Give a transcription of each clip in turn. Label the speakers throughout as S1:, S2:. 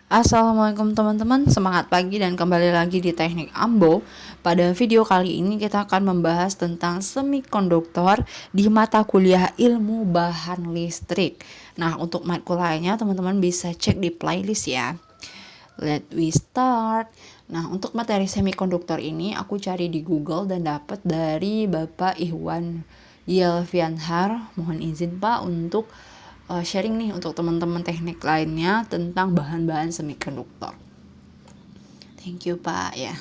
S1: Assalamualaikum teman-teman, semangat pagi dan kembali lagi di Teknik Ambo. Pada video kali ini kita akan membahas tentang semikonduktor di mata kuliah ilmu bahan listrik. Nah, untuk matkul lainnya teman-teman bisa cek di playlist ya. Let we start. Nah, untuk materi semikonduktor ini aku cari di Google dan dapat dari Bapak Ihwan Yelvianhar. Mohon izin Pak untuk sharing nih untuk teman-teman teknik lainnya tentang bahan-bahan semikonduktor. Thank you Pak ya.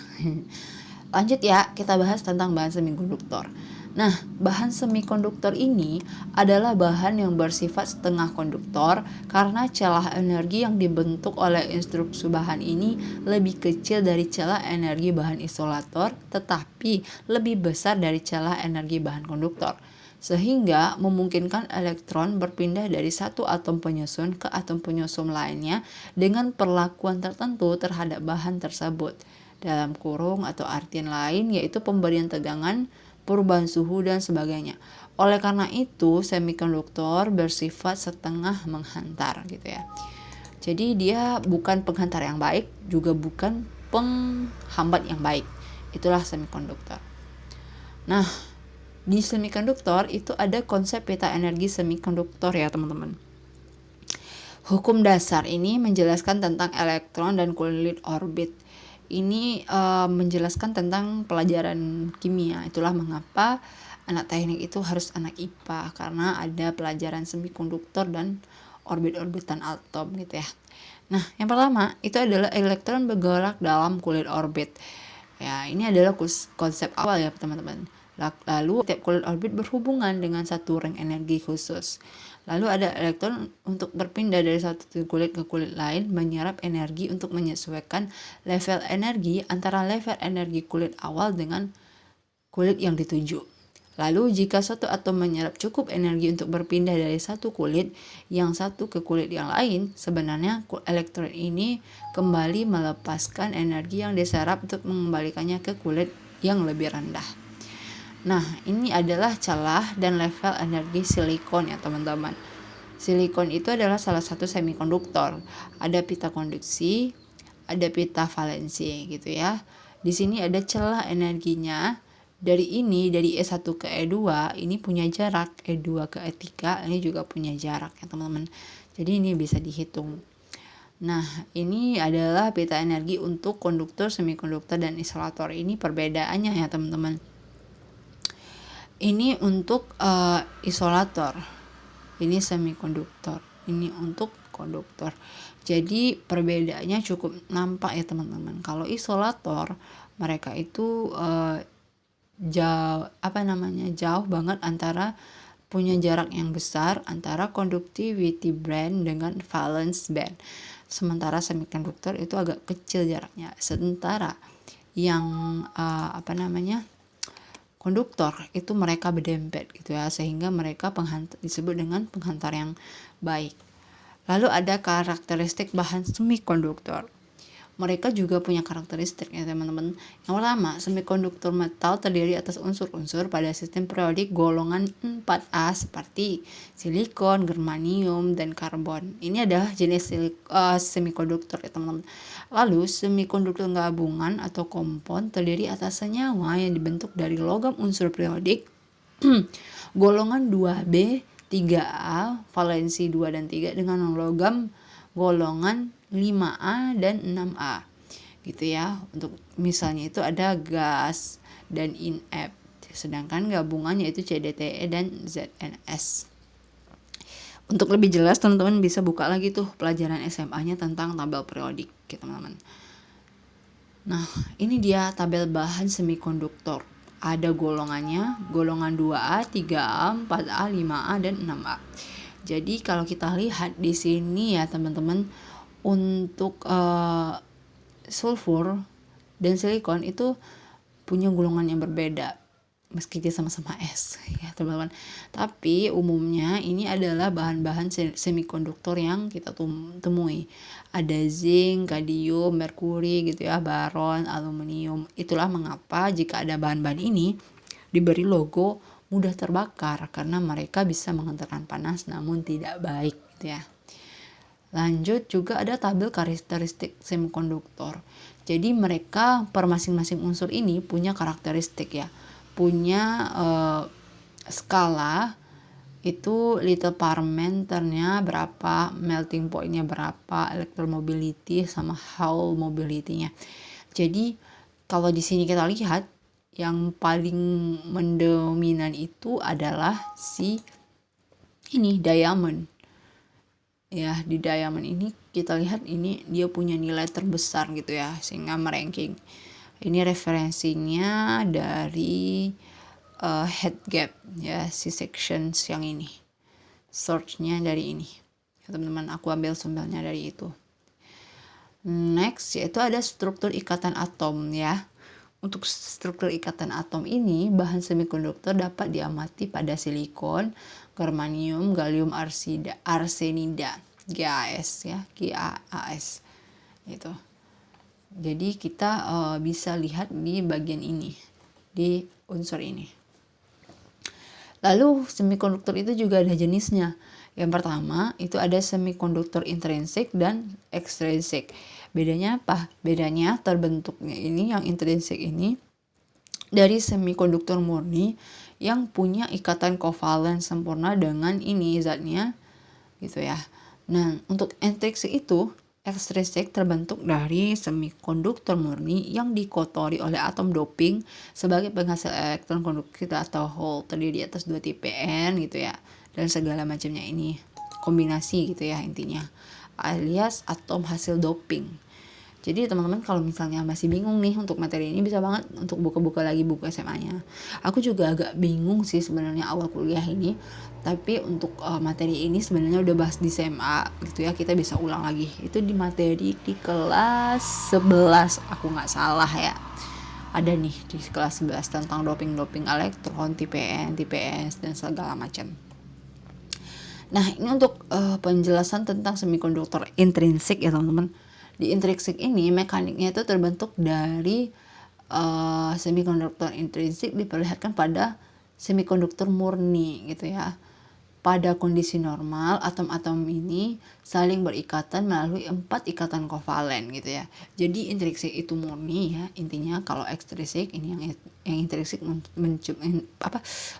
S1: Lanjut ya, kita bahas tentang bahan semikonduktor. Nah, bahan semikonduktor ini adalah bahan yang bersifat setengah konduktor karena celah energi yang dibentuk oleh instruksi bahan ini lebih kecil dari celah energi bahan isolator, tetapi lebih besar dari celah energi bahan konduktor, sehingga memungkinkan elektron berpindah dari satu atom penyusun ke atom penyusun lainnya dengan perlakuan tertentu terhadap bahan tersebut. Dalam kurung atau artian lain yaitu pemberian tegangan, perubahan suhu, dan sebagainya. Oleh karena itu, semikonduktor bersifat setengah menghantar gitu ya. Jadi dia bukan penghantar yang baik, juga bukan penghambat yang baik. Itulah semikonduktor. Nah, di semikonduktor itu ada konsep peta energi semikonduktor ya teman-teman. Hukum dasar ini menjelaskan tentang elektron dan kulit orbit. Ini menjelaskan tentang pelajaran kimia. Itulah mengapa anak teknik itu harus anak IPA, karena ada pelajaran semikonduktor dan orbit-orbitan atom gitu ya. Nah, yang pertama itu adalah elektron bergerak dalam kulit orbit. Ya, ini adalah konsep awal ya teman-teman. Lalu setiap kulit orbit berhubungan dengan satu ring energi khusus. Lalu ada elektron untuk berpindah dari satu kulit ke kulit lain, menyerap energi untuk menyesuaikan level energi antara level energi kulit awal dengan kulit yang dituju. Lalu jika suatu atom menyerap cukup energi untuk berpindah dari satu kulit yang satu ke kulit yang lain, sebenarnya elektron ini kembali melepaskan energi yang diserap untuk mengembalikannya ke kulit yang lebih rendah. Nah, ini adalah celah dan level energi silikon ya teman-teman. Silikon itu adalah salah satu semikonduktor. Ada pita konduksi, ada pita valensi gitu ya. Di sini ada celah energinya. Dari E1 ke E2 ini punya jarak, E2 ke E3 ini juga punya jarak ya teman-teman. Jadi ini bisa dihitung. Nah, ini adalah pita energi untuk konduktor, semikonduktor, dan isolator. Ini perbedaannya ya teman-teman. Ini untuk isolator, ini semikonduktor, ini untuk konduktor. Jadi perbedaannya cukup nampak ya teman-teman. Kalau isolator mereka itu jauh banget antara punya jarak yang besar antara conductivity band dengan valence band. Sementara semikonduktor itu agak kecil jaraknya. Sementara yang konduktor itu mereka berdempet gitu ya, sehingga mereka disebut dengan penghantar yang baik. Lalu ada karakteristik bahan semikonduktor. Mereka juga punya karakteristik ya teman-teman. Yang pertama, semikonduktor metal terdiri atas unsur-unsur pada sistem periodik golongan 4A seperti silikon, germanium, dan karbon. Ini adalah jenis semikonduktor ya teman-teman. Lalu semikonduktor gabungan atau kompon terdiri atas senyawa yang dibentuk dari logam unsur periodik golongan 2B, 3A, valensi 2 dan 3 dengan logam golongan 5A dan 6A gitu ya. Untuk misalnya itu ada gas dan inert, sedangkan gabungannya itu CDTE dan ZNS. Untuk lebih jelas teman-teman bisa buka lagi tuh pelajaran SMA-nya tentang tabel periodik gitu teman-teman. Nah, ini dia tabel bahan semikonduktor. Ada golongannya, golongan 2A, 3A, 4A, 5A, dan 6A. Jadi kalau kita lihat di sini ya teman-teman, untuk sulfur dan silikon itu punya golongan yang berbeda meski dia sama-sama es ya teman-teman. Tapi umumnya ini adalah bahan-bahan semikonduktor yang kita temui. Ada zinc, kadium, merkuri gitu ya, baron, aluminium. Itulah mengapa jika ada bahan-bahan ini diberi logo mudah terbakar karena mereka bisa mengantarkan panas namun tidak baik gitu ya. Lanjut juga ada tabel karakteristik semikonduktor. Jadi mereka per masing-masing unsur ini punya karakteristik ya, punya skala itu little parameternya berapa, melting pointnya berapa, electromobility sama Hall mobility-nya. Jadi kalau di sini kita lihat yang paling mendominan itu adalah si ini diamond. Ya, di diamond ini kita lihat ini dia punya nilai terbesar gitu ya, sehingga meranking. Ini referensinya dari head gap ya, si sections yang ini. Search-nya dari ini. Ya, teman-teman, aku ambil sumbernya dari itu. Next yaitu ada struktur ikatan atom ya. Untuk struktur ikatan atom ini, bahan semikonduktor dapat diamati pada silikon, germanium, gallium arsenida, GAS ya, GAAS itu. Jadi kita bisa lihat di bagian ini, di unsur ini. Lalu semikonduktor itu juga ada jenisnya. Yang pertama itu ada semikonduktor intrinsik dan ekstrinsik. Bedanya apa? Bedanya terbentuknya ini yang intrinsik ini dari semikonduktor murni yang punya ikatan kovalen sempurna dengan ini zatnya gitu ya. Nah, untuk intrinsik itu ekstrinsik terbentuk dari semikonduktor murni yang dikotori oleh atom doping sebagai penghasil elektron konduktif atau hole, terdiri di atas 2 tipe N gitu ya, dan segala macamnya ini kombinasi gitu ya intinya, alias atom hasil doping. Jadi teman-teman kalau misalnya masih bingung nih untuk materi ini, bisa banget untuk buka-buka lagi buku SMA-nya. Aku juga agak bingung sih sebenarnya awal kuliah ini, tapi untuk materi ini sebenarnya udah bahas di SMA gitu ya, kita bisa ulang lagi. Itu di materi di kelas 11 aku nggak salah ya. Ada nih di kelas 11 tentang doping-doping elektron, tipe N, tipe S, dan segala macam. Nah, ini untuk penjelasan tentang semikonduktor intrinsik ya teman-teman. Di intrinsik ini mekaniknya itu terbentuk dari semikonduktor intrinsik diperlihatkan pada semikonduktor murni gitu ya. Pada kondisi normal, atom-atom ini saling berikatan melalui 4 ikatan kovalen gitu ya. Jadi intrinsik itu murni ya intinya. Kalau ekstrinsik ini yang intrinsik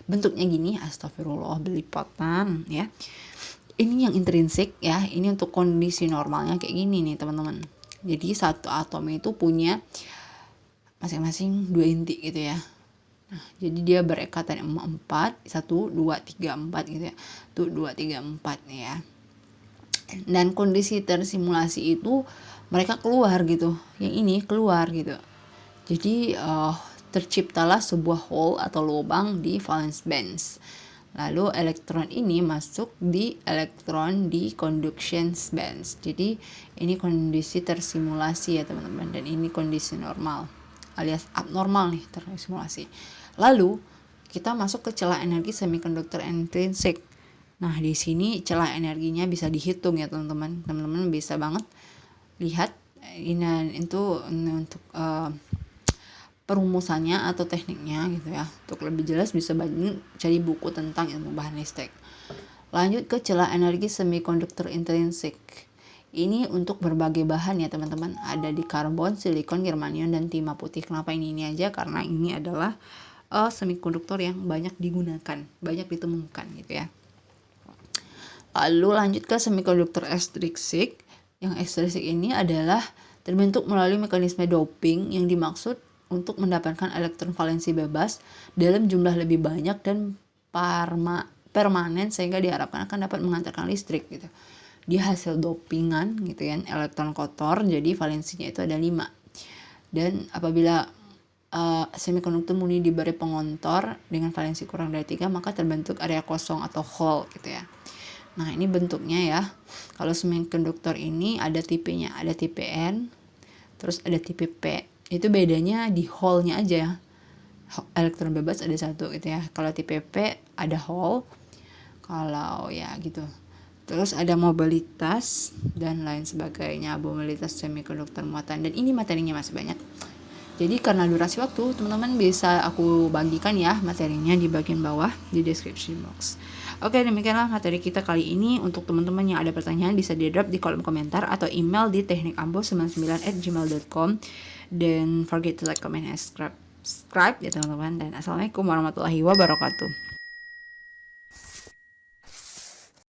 S1: bentuknya gini, astagfirullah belipatan ya. Ini yang intrinsik ya, ini untuk kondisi normalnya kayak gini nih teman-teman. Jadi satu atom itu punya masing-masing 2 inti gitu ya. Nah, jadi dia berekatan 4, 1, 2, 3, 4 gitu ya. 1, 2, 3, 4 ya. Dan kondisi tersimulasi itu mereka keluar gitu. Yang ini keluar gitu. Jadi terciptalah sebuah hole atau lubang di valence bands. Lalu elektron ini masuk di elektron di conduction bands. Jadi ini kondisi tersimulasi ya teman-teman, dan ini kondisi normal alias abnormal nih tersimulasi. Lalu kita masuk ke celah energi semikonduktor intrinsik. Nah, di sini celah energinya bisa dihitung ya teman-teman. Teman-teman bisa banget lihat ini itu untuk perumusannya atau tekniknya gitu ya. Untuk lebih jelas bisa banyak cari buku tentang ilmu bahan listrik. Lanjut ke celah energi semikonduktor intrinsik. Ini untuk berbagai bahan ya teman-teman. Ada di karbon, silikon, germanium, dan timah putih. Kenapa ini aja? Karena ini adalah semikonduktor yang banyak digunakan, banyak ditemukan gitu ya. Lalu lanjut ke semikonduktor ekstrinsik. Yang ekstrinsik ini adalah terbentuk melalui mekanisme doping yang dimaksud untuk mendapatkan elektron valensi bebas dalam jumlah lebih banyak dan permanen, sehingga diharapkan akan dapat mengantarkan listrik gitu. Dia hasil dopingan gitu ya, elektron kotor, jadi valensinya itu ada 5. Dan apabila semikonduktor murni diberi pengontor dengan valensi kurang dari 3, maka terbentuk area kosong atau hole gitu ya. Nah, ini bentuknya ya. Kalau semikonduktor ini ada tipenya, ada tipe N, terus ada tipe P. Itu bedanya di hole-nya aja ya. Elektron bebas ada 1 gitu ya. Kalau tipe P ada hole. Kalau ya gitu. Terus ada mobilitas dan lain sebagainya. Mobilitas semikonduktor muatan. Dan ini materinya masih banyak. Jadi karena durasi waktu, teman-teman bisa aku bagikan ya materinya di bagian bawah di description box. Oke, demikianlah materi kita kali ini. Untuk teman-teman yang ada pertanyaan bisa di-drop di kolom komentar atau email di teknikambo99@gmail.com. Dan forget to like, comment, and subscribe ya teman-teman. Dan assalamualaikum warahmatullahi wabarakatuh.